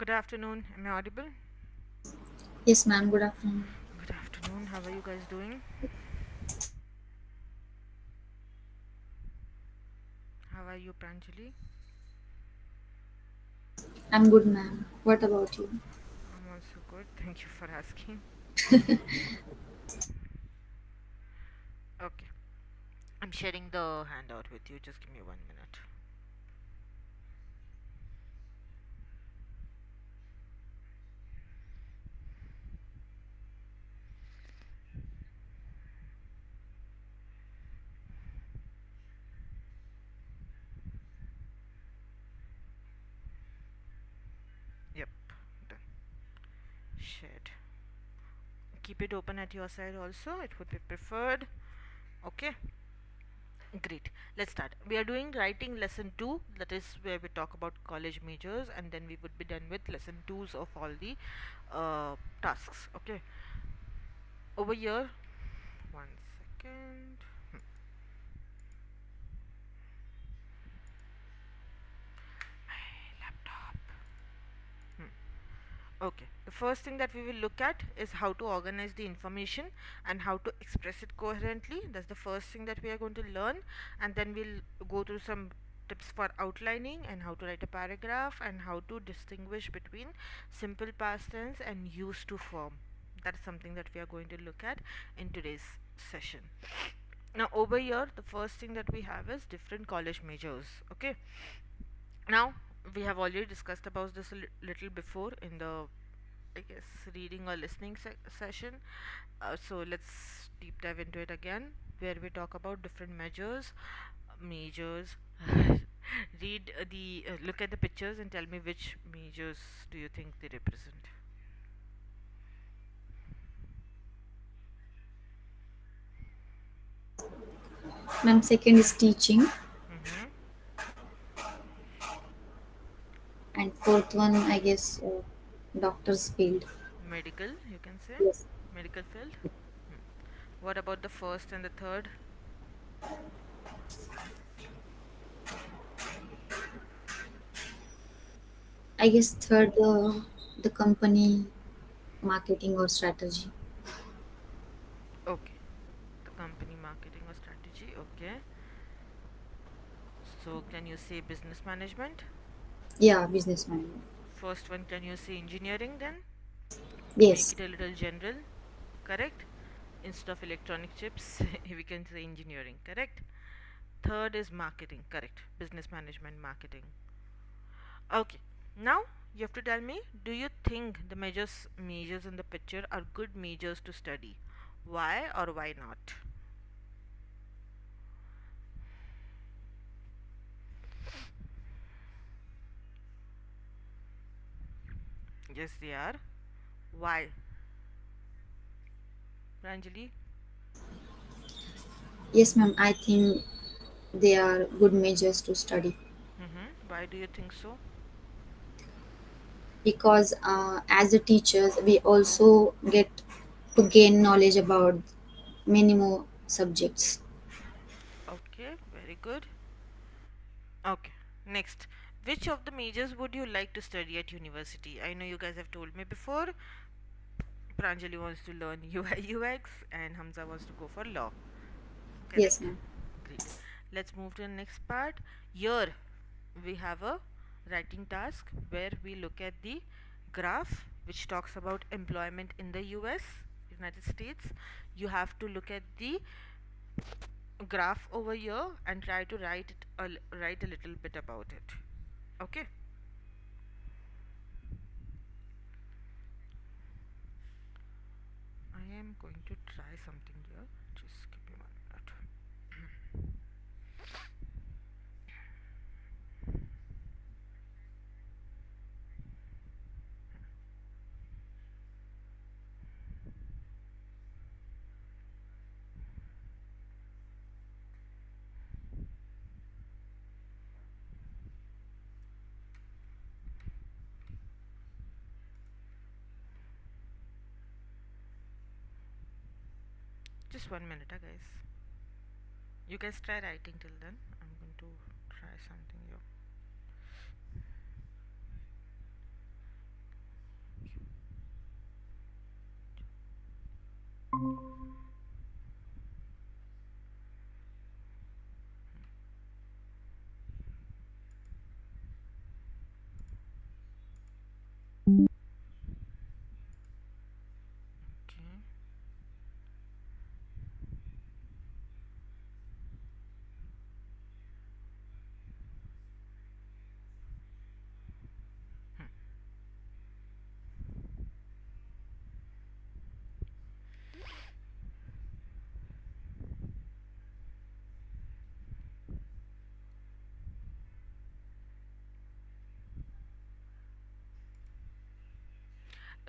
Good afternoon. Am I audible? Yes, ma'am. Good afternoon. Good afternoon. How are you guys doing? How are you, Pranjali? I'm good, ma'am. What about you? I'm also good. Thank you for asking. Okay. I'm sharing the handout with you. Just give me 1 minute. Yep. Done. Shared. Keep it open at your side also. It would be preferred. Okay. Great. Let's start. We are doing writing lesson 2, that is where we talk about college majors, and then we would be done with lesson 2s of all the tasks. Okay. Over here, 1 second. My laptop. Hmm. Okay, the first thing that we will look at is how to organize the information and how to express it coherently. That's the first thing that we are going to learn, and then we'll go through some tips for outlining and how to write a paragraph and how to distinguish between simple past tense and used to form. That's something that we are going to look at in today's session. Now, over here, the first thing that we have is different college majors. Okay, now we have already discussed about this a little before in the, I guess, reading or listening session. So let's deep dive into it again, where we talk about different measures, majors. Read the look at the pictures and tell me which majors do you think they represent. Ma'am, second is teaching, Mm-hmm. and fourth one, I guess, doctor's field. Medical, you can say, Yes. medical field. Hmm. What about the first and the third? I guess third, the company marketing or strategy. Okay, the company marketing or strategy. Okay, so can you say business management? Yeah, business management. First one, can you say engineering then? Make Yes. it a little general, correct? Instead of electronic chips, we can say engineering, correct? Third is marketing, correct? Business management, marketing. Okay, now you have to tell me, do you think the majors in the picture are good majors to study? Why or why not? Yes, they are. Why? Pranjali? Yes, ma'am. I think they are good majors to study Why do you think so? because as a teachers, we also get to gain knowledge about many more subjects. Okay, very good. Okay, next. Which of the majors would you like to study at university? I know you guys have told me before. Pranjali wants to learn UI UX and Hamza wants to go for law. Yes, Correct? ma'am. Great. Let's move to the next part. Here we have a writing task where we look at the graph which talks about employment in the US, United States. You have to look at the graph over here and try to write a little bit about it. Okay? I am going to try something here. Just give me 1 minute. Just 1 minute, guys. You guys try writing till then. I'm going to try something here. Okay.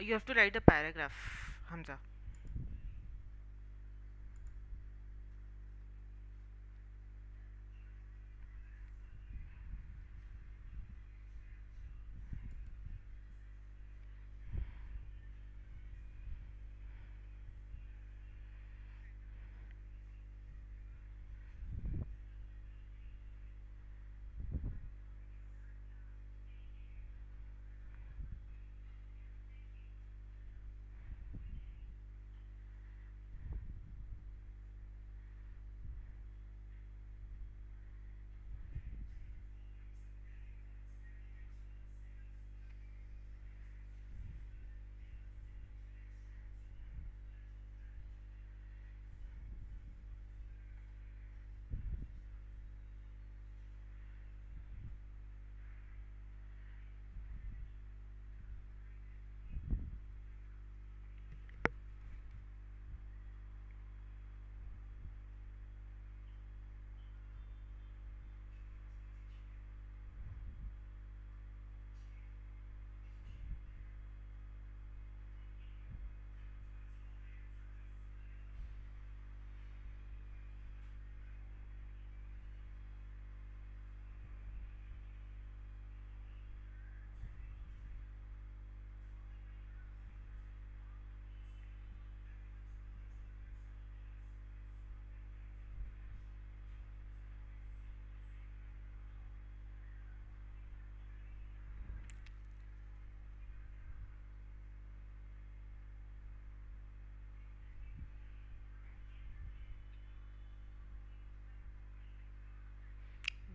You have to write a paragraph, Hamza.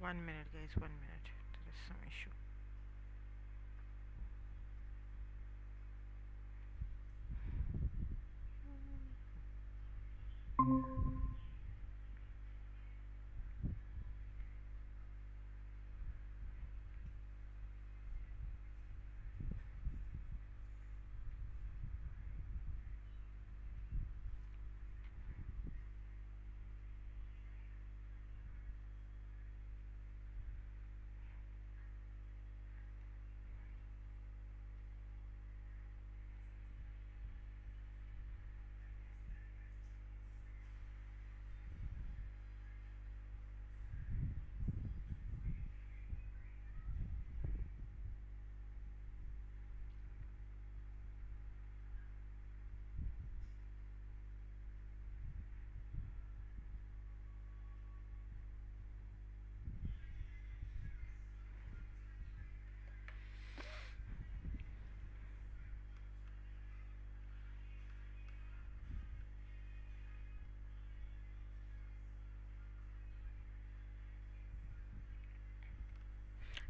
One minute, guys. 1 minute. There is some issue.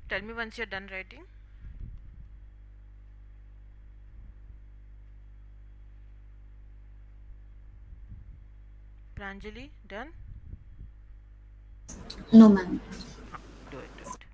Tell me once you're done writing. Pranjali, done? No, ma'am. Huh, do it, do it.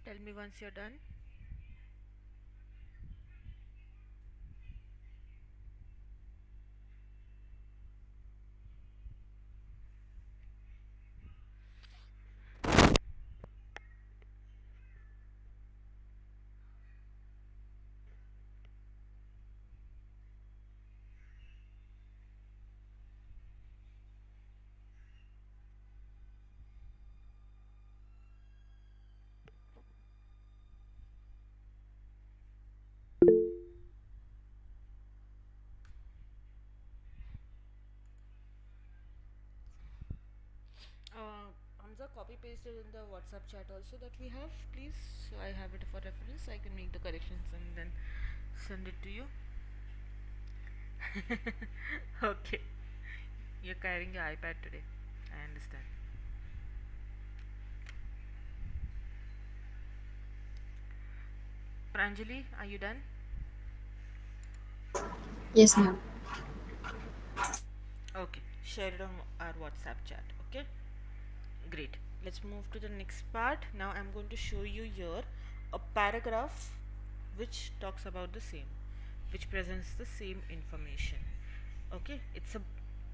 Tell me once you're done. Hamza, copy paste it in the WhatsApp chat also that we have, please. So I have it for reference. I can make the corrections and then send it to you. Okay. You're carrying your iPad today. I understand. Pranjali, are you done? Yes, ma'am. Okay. Share it on our WhatsApp chat. Okay. Great. Let's move to the next part. Now I'm going to show you here a paragraph which talks about the same, which presents the same information. Okay, it's a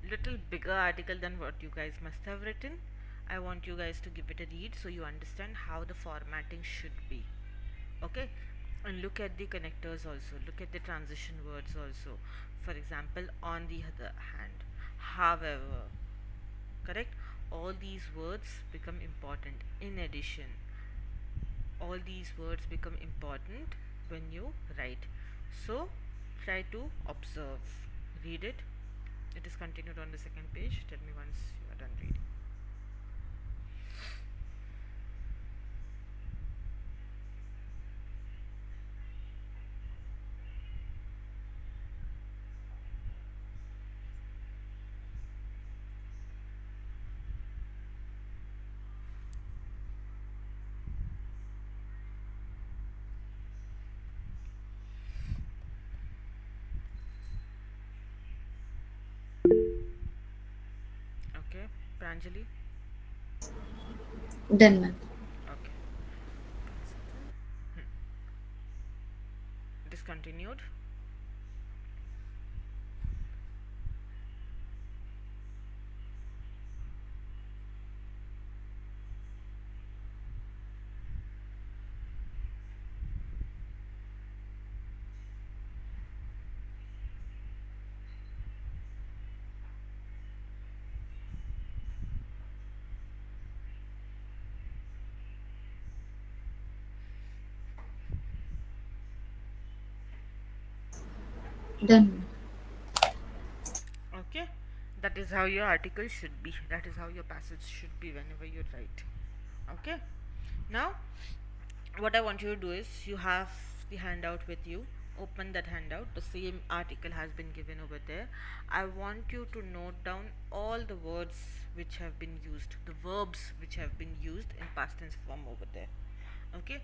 little bigger article than what you guys must have written. I want you guys to give it a read so you understand how the formatting should be. Okay, and look at the connectors also, look at the transition words also. For example, on the other hand, however, correct, all these words become important. In addition, all these words become important when you write. So try to observe, read it. It is continued on the second page. Tell me once you are done reading. Okay, Pranjali. Done, ma'am. Okay, it is continued. Done, ma'am. Okay, that is how your article should be. That is how your passage should be whenever you write. Okay, now what I want you to do is you have the handout with you. Open that handout. The same article has been given over there. I want you to note down all the words which have been used, the verbs which have been used in past tense form over there. Okay,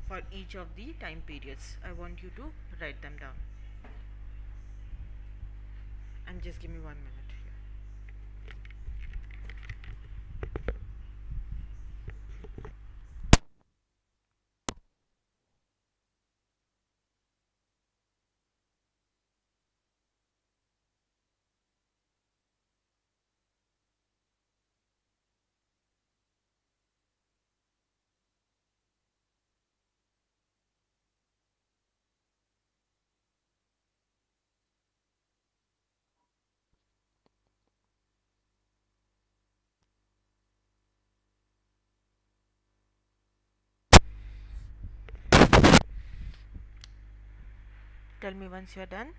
for each of the time periods. I want you to write them down. And just give me 1 minute here. Tell me once you're done.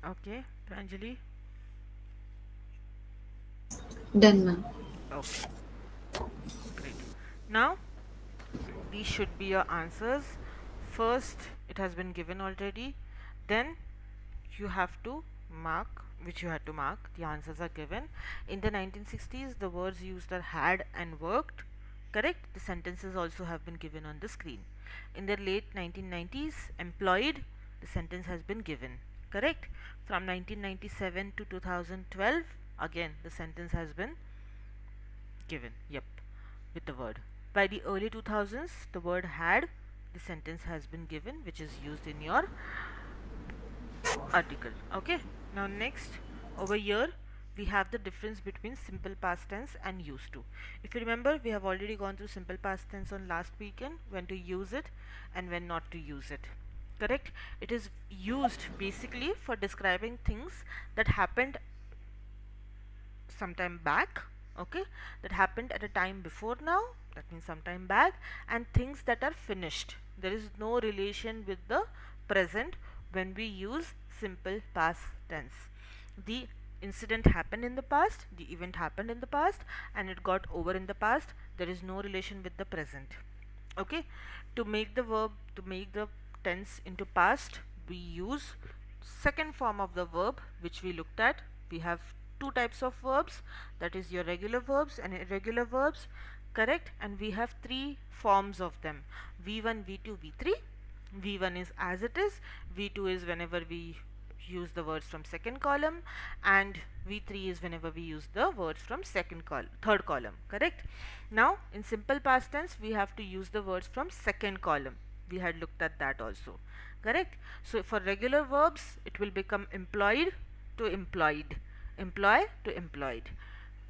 Okay, Pranjali. Done, ma'am. Okay, great. Now these should be your answers. First, it has been given already. Then you have to mark, which you had to mark. The answers are given. In the 1960s, the words used are had and worked. Correct? The sentences also have been given on the screen. In the late 1990s, employed, the sentence has been given. Correct? From 1997 to 2012, again, the sentence has been given. Yep, with the word. By the early 2000s, the word had, the sentence has been given, which is used in your article. Okay, now next, over here we have the difference between simple past tense and used to. If you remember, we have already gone through simple past tense on last weekend, when to use it and when not to use it. Correct? It is used basically for describing things that happened sometime back, okay, that happened at a time before now, that means sometime back, and things that are finished. There is no relation with the present when we use simple past tense. The incident happened in the past, the event happened in the past, and it got over in the past. There is no relation with the present. Okay, to make the verb, to make the tense into past, we use second form of the verb which we looked at. We have two types of verbs, that is your regular verbs and irregular verbs. Correct? And we have three forms of them: v1, v2, v3. v1 is as it is, v2 is whenever we use the words from second column, and v3 is whenever we use the words from third column. Correct? Now in simple past tense we have to use the words from second column. We had looked at that also. Correct? So for regular verbs it will become employed to employed, employ to employed,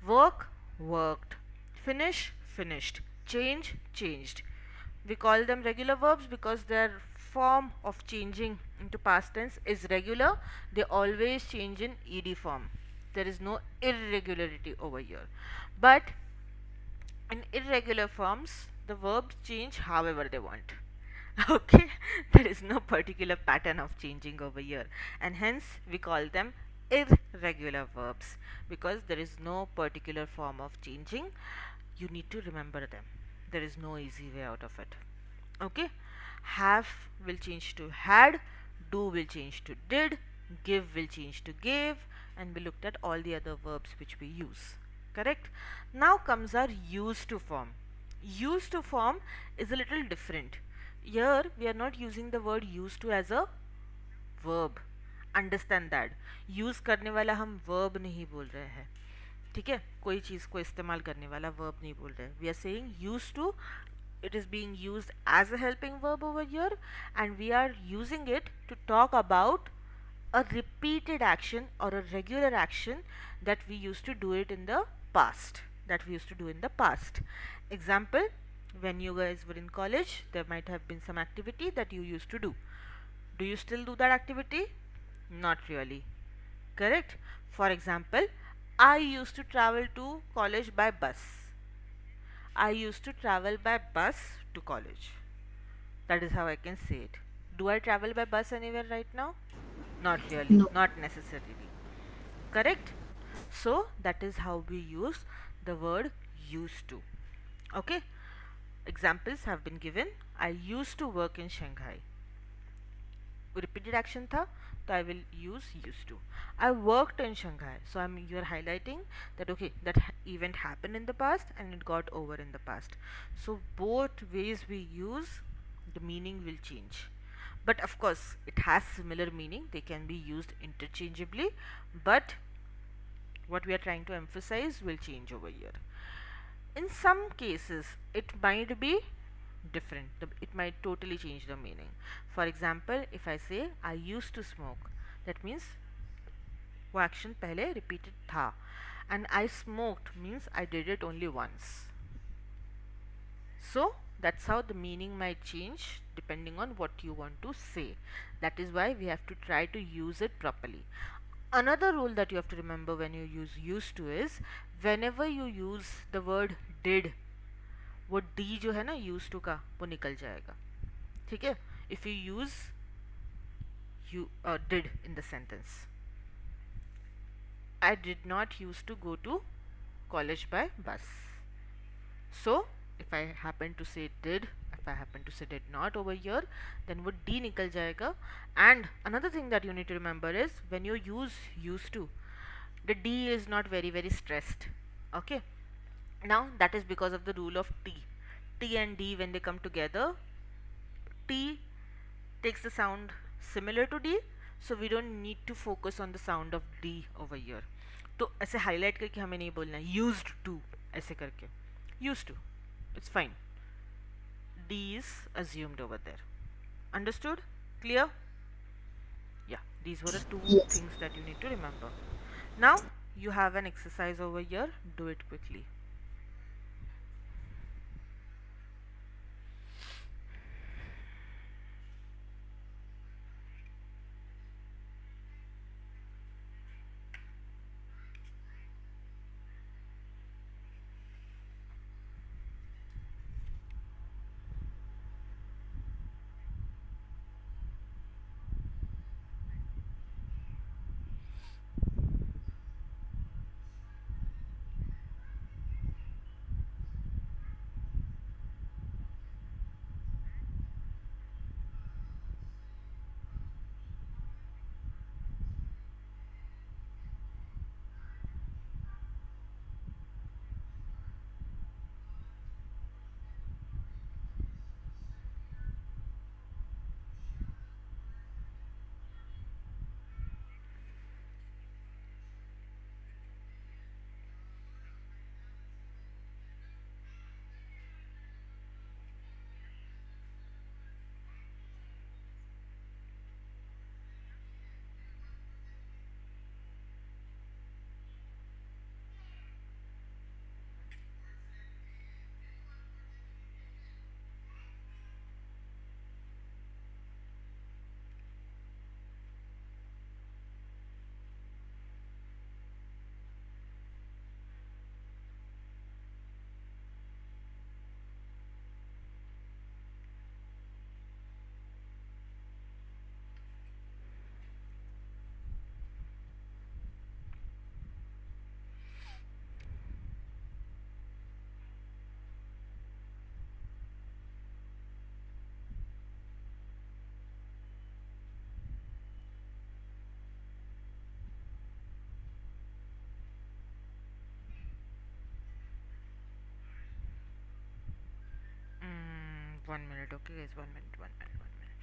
work, worked, finish, finished, change, changed. We call them regular verbs because their form of changing into past tense is regular. They always change in ed form. There is no irregularity over here. But in irregular forms, the verbs change however they want. Okay, there is no particular pattern of changing over here, and hence we call them irregular verbs because there is no particular form of changing. You need to remember them. There is no easy way out of it. Okay, have will change to had, do will change to did, give will change to gave, and we looked at all the other verbs which we use. Correct? Now comes our used to form. Used to form is a little different. Here we are not using the word used to as a verb. Understand that. Use करने वाला हम verb नहीं बोल रहे हैं. ठीक है, कोई चीज़ को इस्तेमाल करने वाला वर्ब नहीं बोल रहे. We are saying use to. It is being used as a helping verb over here, and we are using it to talk about a repeated action or a regular action that we used to do it in the past, that we used to do in the past. Example, when you guys were in college, there might have been some activity that you used to do. Do you still do that activity? Not really. Correct? For example, I used to travel to college by bus. I used to travel by bus to college. That is how I can say it. Do I travel by bus anywhere right now? Not really, No. not necessarily. Correct? So that is how we use the word used to. Okay? Examples have been given. I used to work in Shanghai. Repeated action tha, so I will use used to. I worked in Shanghai, so you are highlighting that okay, that event happened in the past and it got over in the past. So both ways we use, the meaning will change. But of course, it has similar meaning. They can be used interchangeably, but what we are trying to emphasize will change over here. In some cases, it might be different. It might totally change the meaning. For example, if I say I used to smoke, that means वो action पहले repeated था, and I smoked means I did it only once. So that's how the meaning might change depending on what you want to say. That is why we have to try to use it properly. Another rule that you have to remember when you use used to is whenever you use the word did, वो D जो है ना use to का वो निकल जाएगा. ठीक है, if you use you did in the sentence. I did not used to go to college by bus. So if I happen to say did, if I happen to say did not over here, then would D nikal jayega. And another thing that you need to remember is when you use used to, the D is not very stressed. Okay. Now that is because of the rule of T. T and D, when they come together, T takes the sound similar to D, so we don't need to focus on the sound of D over here. तो ऐसे highlight करके हमें नहीं बोलना है used to, ऐसे करके used to, it's fine. D is assumed over there. Understood? Clear? Yeah, these were the two Yes. things that you need to remember. Now you have an exercise over here, do it quickly. One minute, okay guys, 1 minute, 1 minute, 1 minute.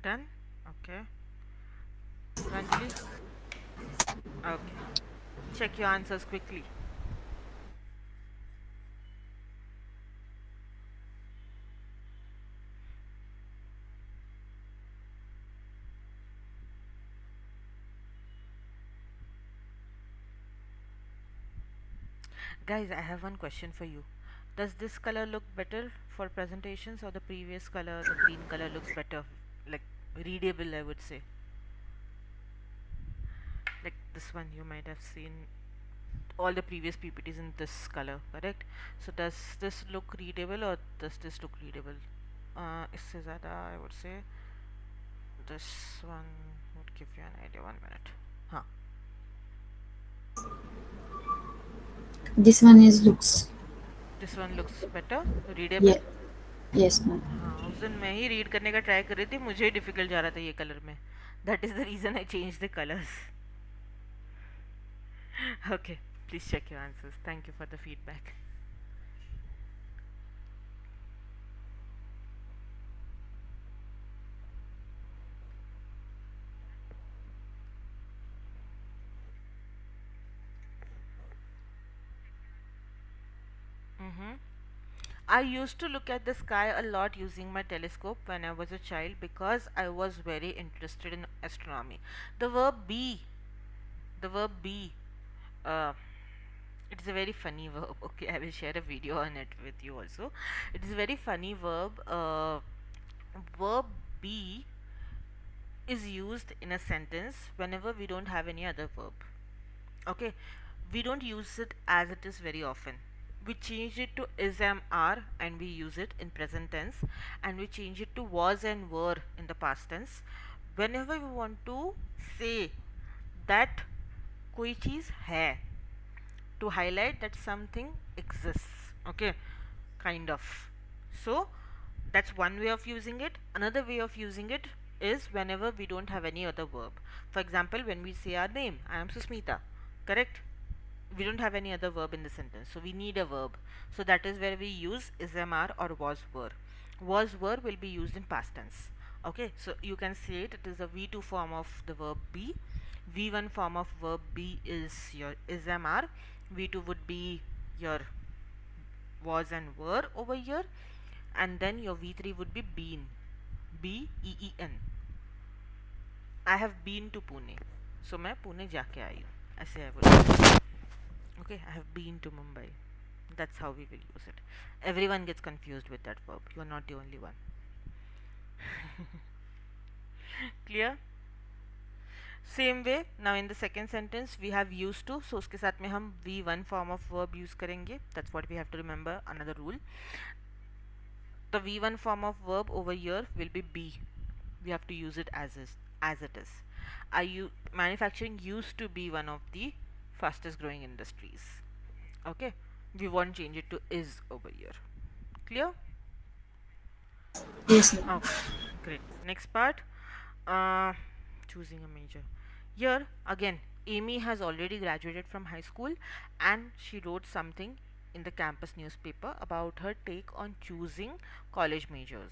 Done? Okay. Pranjali? Okay. Check your answers quickly. Guys, I have one question for you. Does this color look better for presentations, or the previous color, the green color, looks better? Like readable, I would say. Like this one, you might have seen all the previous PPTs in this color, correct? So does this look readable or does this look readable? इससे ज़्यादा I would say this one would give you an idea. 1 minute. Huh. This one is looks. This one looks better, Yeah. readable. Yes, ma'am. हाँ, उस दिन मैं ही read करने का try कर रही थी, मुझे डिफिकल्ट जा रहा था ये कलर में. That is the reason I change the colours. Okay. Please check your answers. Thank you for the feedback. Mm-hmm. I used to look at the sky a lot using my telescope when I was a child because I was very interested in astronomy. The verb be, the verb be, uh, it's a very funny verb. Okay, I will share a video on it with you also. It is a very funny verb. Verb be is used in a sentence whenever we don't have any other verb. Okay, we don't use it as it is very often. We change it to is am are and we use it in present tense, and we change it to was and were in the past tense whenever we want to say that कोई चीज़ है, to highlight that something exists. Okay, kind of. So that's one way of using it. Another way of using it is whenever we don't have any other verb. For example, when we say our name, I am Susmita, correct? We don't have any other verb in the sentence, so we need a verb. So that is where we use is, am, are, or was, were. Was, were will be used in past tense. Okay, so you can say it is a V2 form of the verb be. V1 form of verb be is your is, am, are. V2 would be your was and were over here, and then your V3 would be been, B-E-E-N. I have been to Pune, so मैं पुणे जाके आई हूँ, ऐसे I would. Okay, I have been to Mumbai. That's how we will use it. Everyone gets confused with that verb. You are not the only one. Clear? Same way, now in the second sentence we have used to, so उसके साथ में हम V1 form of verb use करेंगे. That's what we have to remember. Another rule. The V1 form of verb over here will be be. We have to use it as it is. Manufacturing used to be one of the fastest growing industries. Okay, we won't change it to is over here. Clear? Yes, ma'am. Okay, great. Next part, uh, choosing a major. Here again, Amy has already graduated from high school and she wrote something in the campus newspaper about her take on choosing college majors.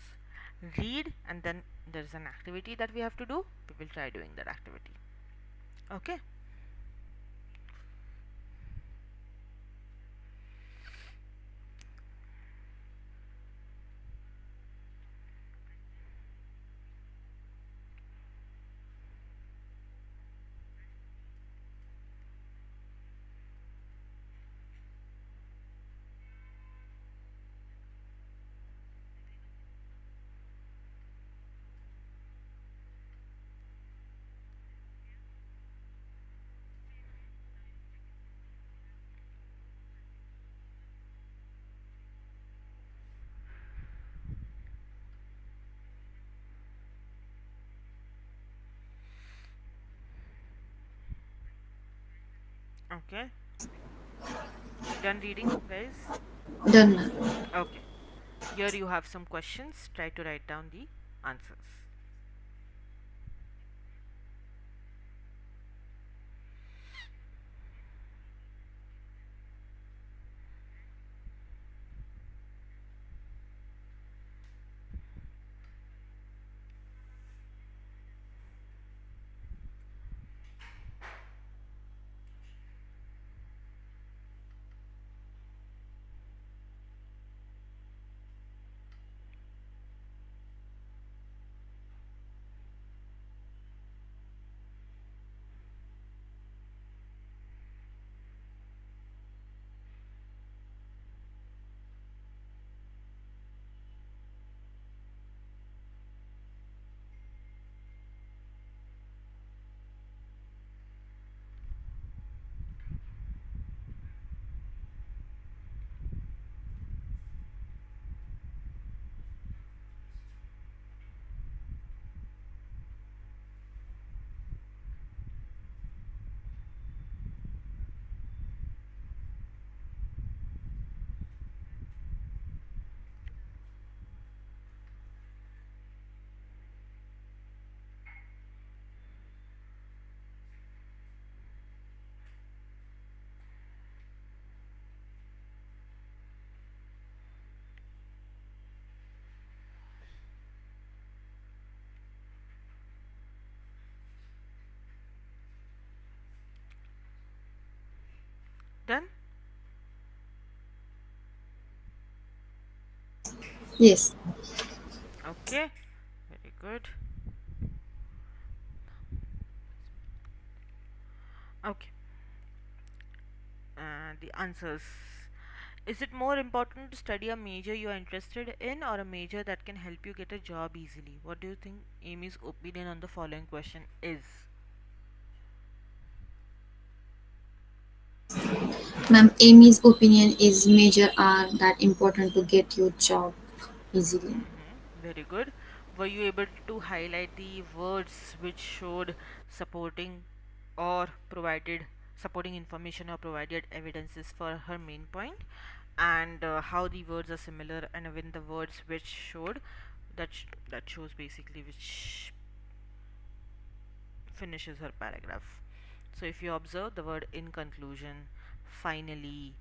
Read, and then there's an activity that we have to do. We will try doing that activity. Okay, okay. Done reading, guys? Done, ma'am. Okay. Here you have some questions. Try to write down the answers. Done? Yes. Okay, very good. Okay, the answers. Is it more important to study a major you are interested in or a major that can help you get a job easily? What do you think Amy's opinion on the following question is? Ma'am, Amy's opinion is major are that important to get your job easily. Very good. Were you able to highlight the words which showed supporting or provided supporting information or provided evidences for her main point, and how the words are similar, and when the words which showed that shows basically which finishes her paragraph. So if you observe the word in conclusion, finally,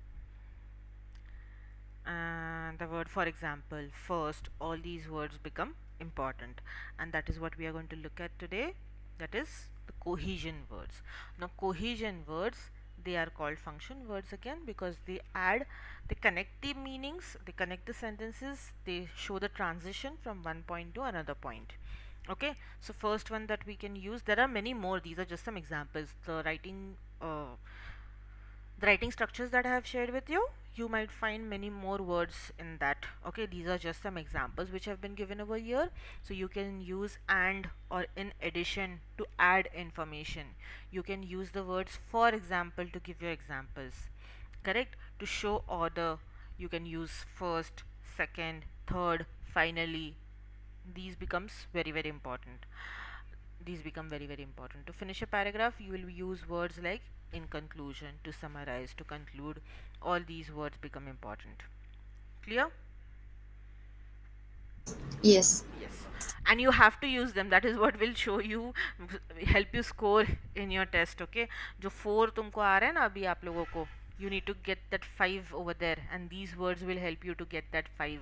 and the word for example, first, all these words become important, and that is what we are going to look at today. That is the cohesion words. Now cohesion words, they are called function words again because they connect the meanings, they connect the sentences, they show the transition from one point to another point. Okay, so first one that we can use, there are many more, these are just some examples. The writing structures that I have shared with you, you might find many more words in that. Okay, these are just some examples which have been given over here. So you can use and or in addition to add information. You can use the words for example to give your examples. Correct? To show order, you can use first, second, third, finally. These becomes very important. These become very important. To finish a paragraph, you will use words like in conclusion, to summarize, to conclude. All these words become important. Clear? Yes. Yes. And you have to use them. That is what will show you, help you score in your test. Okay, जो 4 तुमको आ रहा है ना अभी आप लोगों को, you need to get that 5 over there, and these words will help you to get that 5.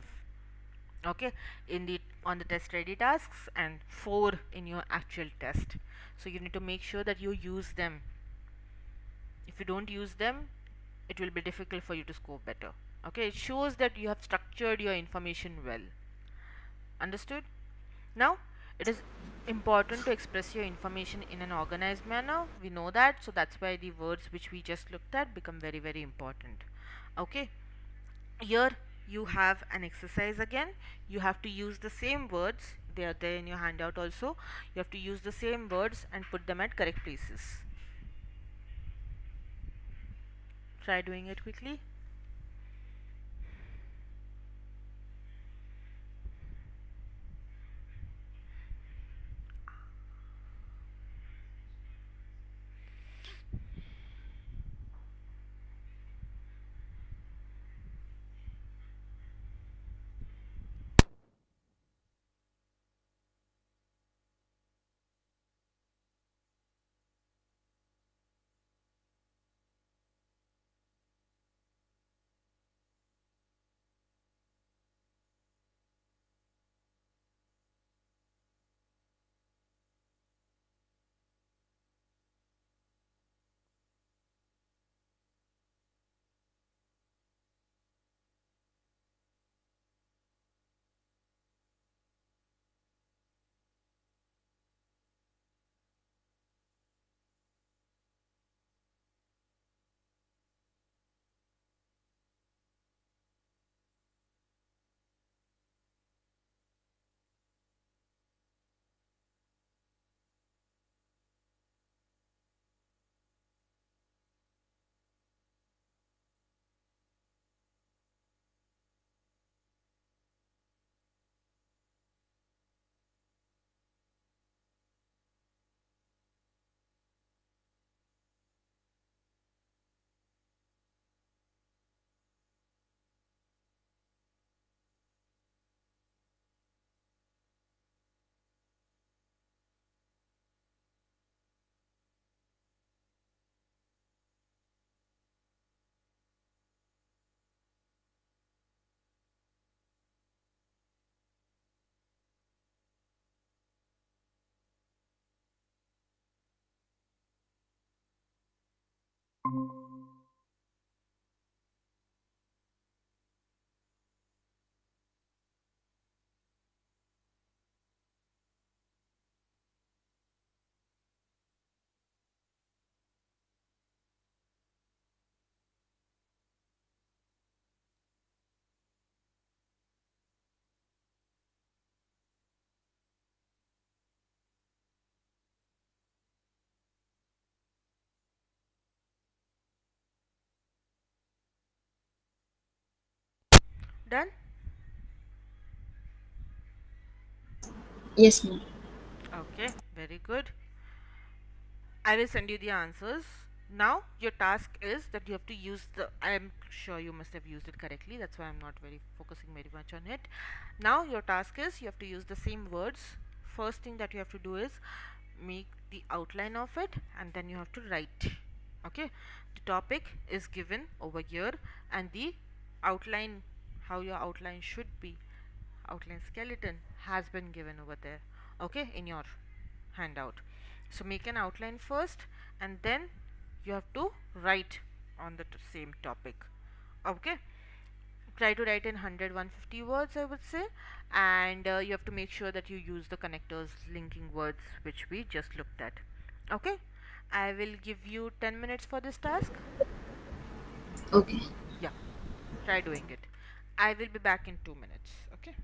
Okay, in the on the test ready tasks, and 4 in your actual test. So you need to make sure that you use them. If you don't use them, it will be difficult for you to score better. Okay, it shows that you have structured your information well. Understood? Now, it is important to express your information in an organized manner. We know that, so that's why the words which we just looked at become very important. Okay, here you have an exercise again. You have to use the same words, they are there in your handout also. You have to use the same words and put them at correct places. Try doing it quickly. Done? Yes, ma'am. Okay, very good. I will send you the answers. Now, your task is that you have to use the. I am sure you must have used it correctly. That's why I'm not very focusing very much on it. Now, your task is you have to use the same words. First thing that you have to do is make the outline of it, and then you have to write. Okay, the topic is given over here, and the outline, how your outline should be, outline skeleton has been given over there, okay, in your handout. So make an outline first, and then you have to write on the same topic. Okay, try to write in 100 150 words, I would say. And you have to make sure that you use the connectors, linking words, which we just looked at. Okay, I will give you 10 minutes for this task. Okay. Yeah, try doing it. I will be back in 2 minutes. Okay.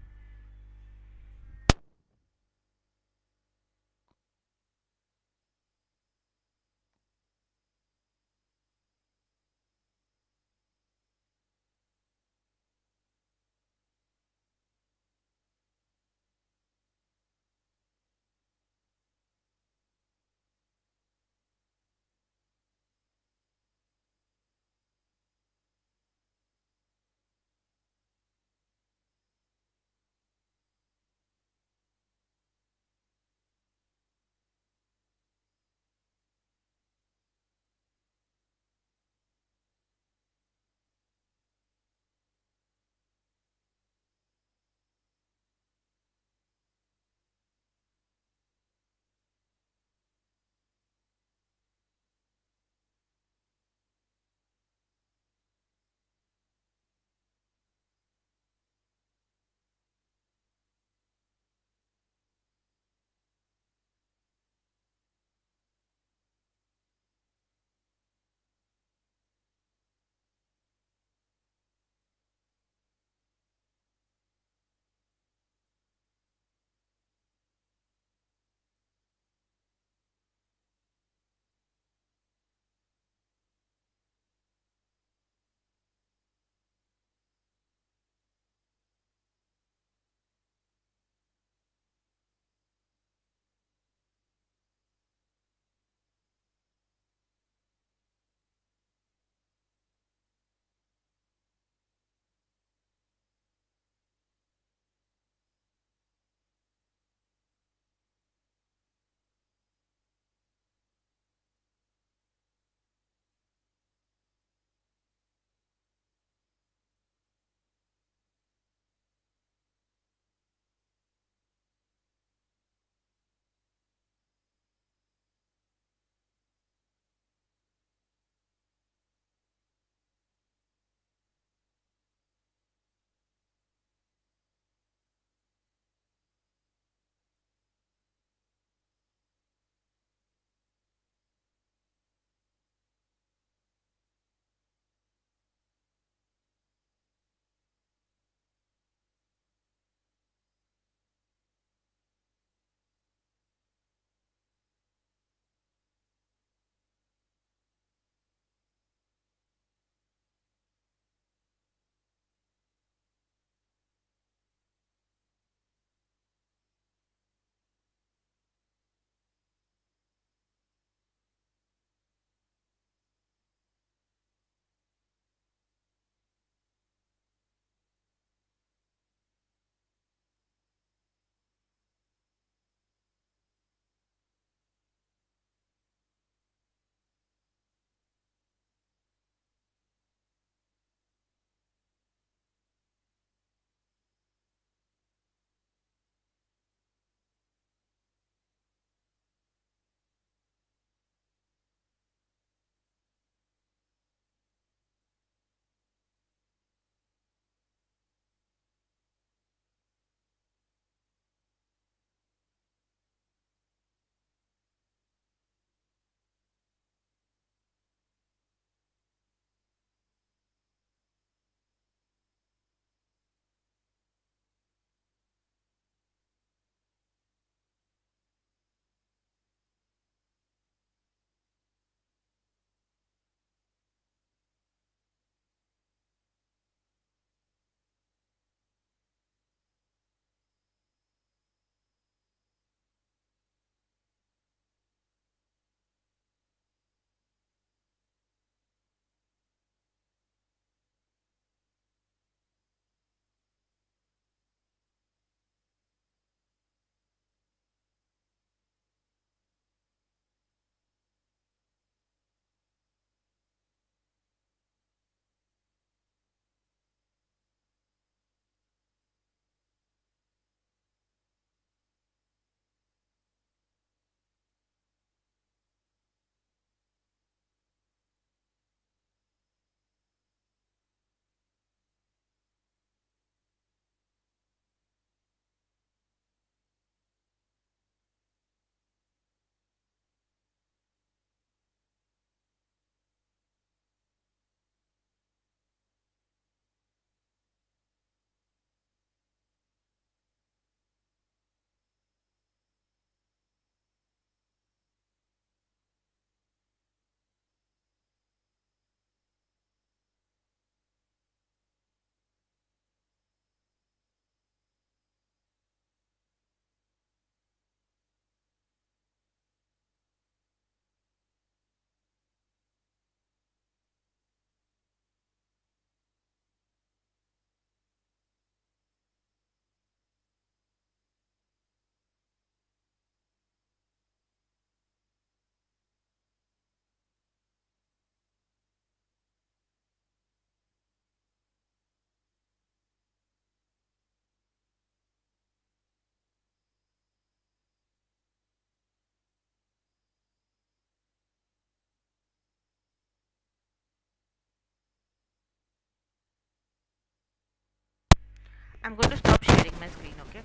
I'm going to stop sharing my screen, okay?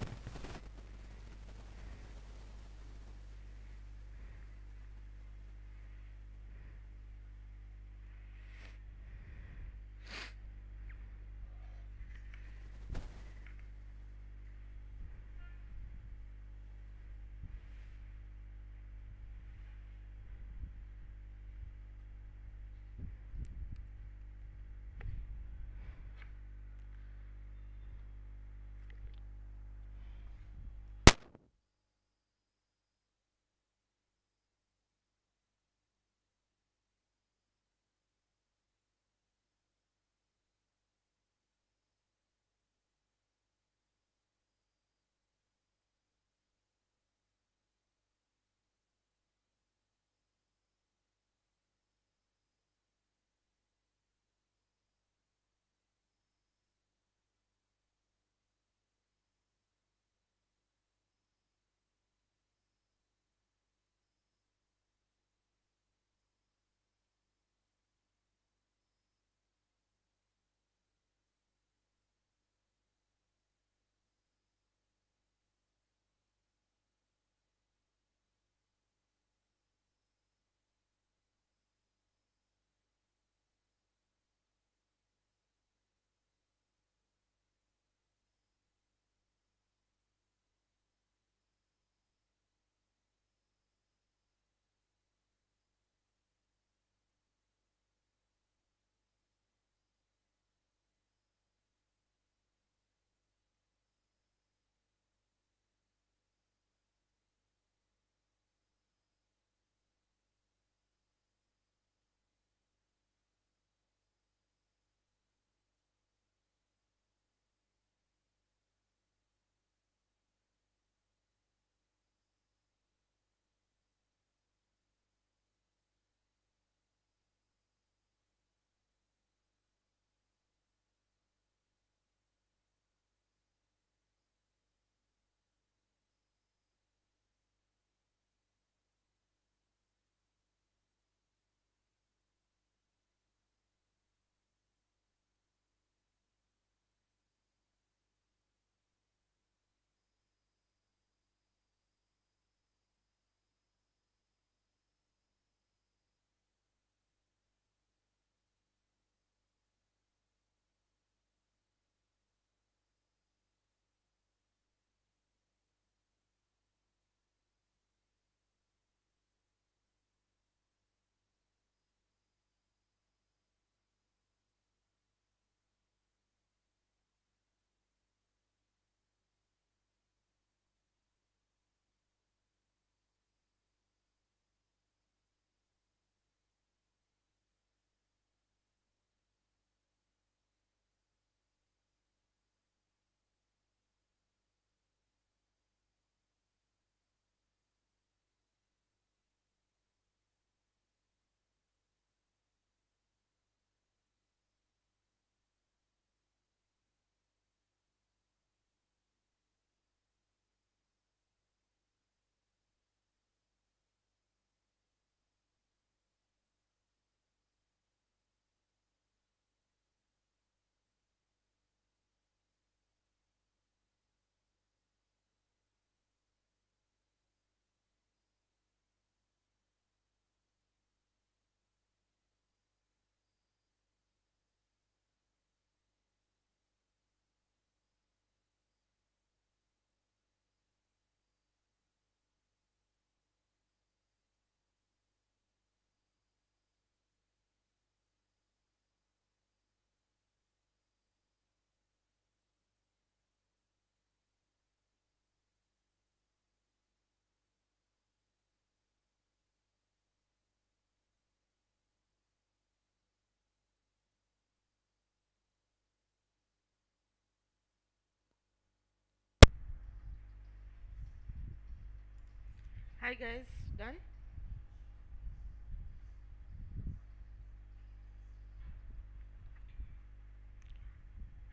Hi guys, done?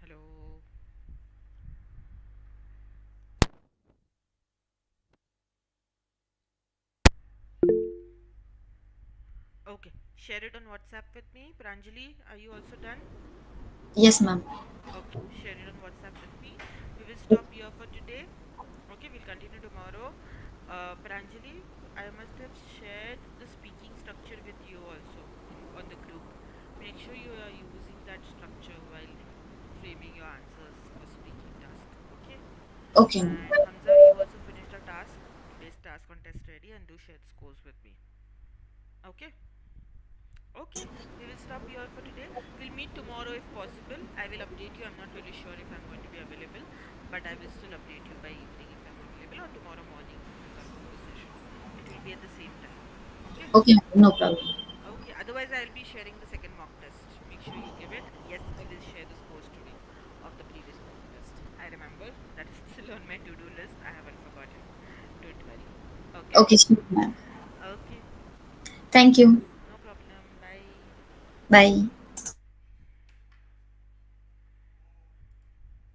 Hello. Okay, share it on WhatsApp with me. Pranjali, are you also done? Yes, ma'am. Okay, share it on WhatsApp with me. We will stop here for today. Okay, we'll continue tomorrow. Pranjali, I must have shared the speaking structure with you also on the group. Make sure you are using that structure while framing your answers for speaking task. Okay? Okay, ma'am. And Hamza, you also finish the task, today's task on test ready, and do share the scores with me. Okay? Okay, we will stop here for today. We'll meet tomorrow if possible. I will update you. I'm not really sure if I'm going to be available, but I will still update you by evening if I'm available, or tomorrow morning we'll confirm the session. It will be at the same time. Okay? Okay, ma'am. No problem. Okay, otherwise, I'll be sharing the second mock test. Make sure you give it. Yes, we will share the scores today of the previous mock test. I remember that is still on my to do list. I haven't forgotten. Don't worry. Okay? Okay, sure, ma'am. Okay. Thank you. No problem. Bye. Bye.